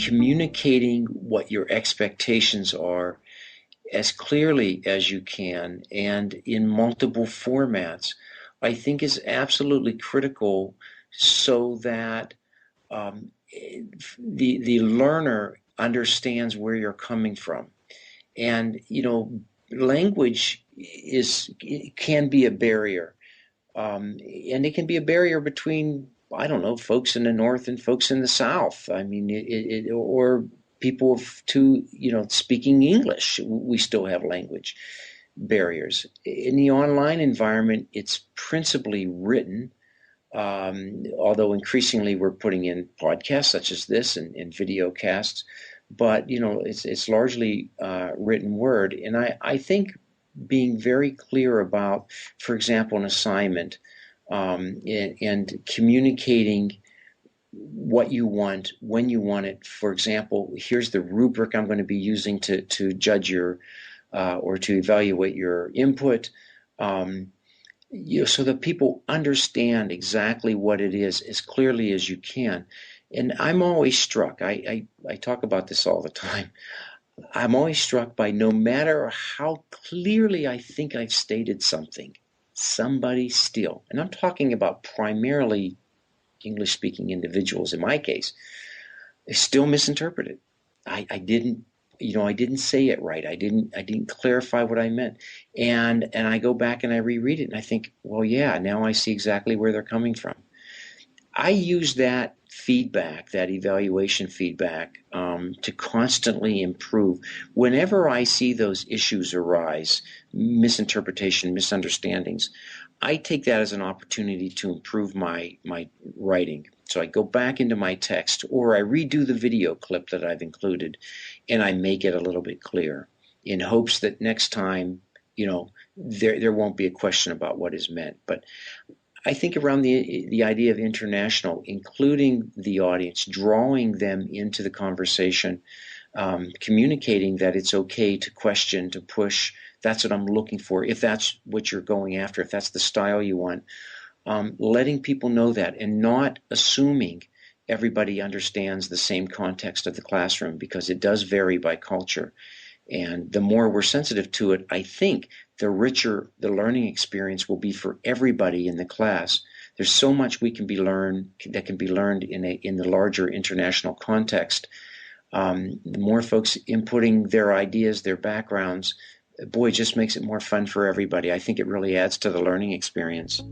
communicating what your expectations are as clearly as you can and in multiple formats, I think is absolutely critical so that the learner understands where you're coming from. And language can be a barrier, and it can be a barrier between, I don't know, folks in the North and folks in the South. I mean, or people of speaking English. We still have language barriers. In the online environment, it's principally written, although increasingly we're putting in podcasts such as this and video casts. But it's largely written word, and I think being very clear about, for example, an assignment, and communicating what you want, when you want it. For example, here's the rubric I'm going to be using to judge your or to evaluate your input, so that people understand exactly what it is as clearly as you can. And I'm always struck, I talk about this all the time, I'm always struck by, no matter how clearly I think I've stated something, somebody still, and I'm talking about primarily English-speaking individuals in my case, they still misinterpret it. I didn't say it right. I didn't clarify what I meant. And I go back and I reread it and I think, well, yeah, now I see exactly where they're coming from. I use that feedback, that evaluation feedback, to constantly improve. Whenever I see those issues arise, misinterpretation, misunderstandings, I take that as an opportunity to improve my writing. So I go back into my text, or I redo the video clip that I've included, and I make it a little bit clearer, in hopes that next time, there won't be a question about what is meant. But I think around the idea of international, including the audience, drawing them into the conversation, communicating that it's okay to question, to push. That's what I'm looking for. If that's what you're going after, if that's the style you want, letting people know that, and not assuming everybody understands the same context of the classroom, because it does vary by culture. And the more we're sensitive to it, I think the richer the learning experience will be for everybody in the class. There's so much that can be learned in the larger international context. The more folks inputting their ideas, their backgrounds, boy, it just makes it more fun for everybody. I think it really adds to the learning experience.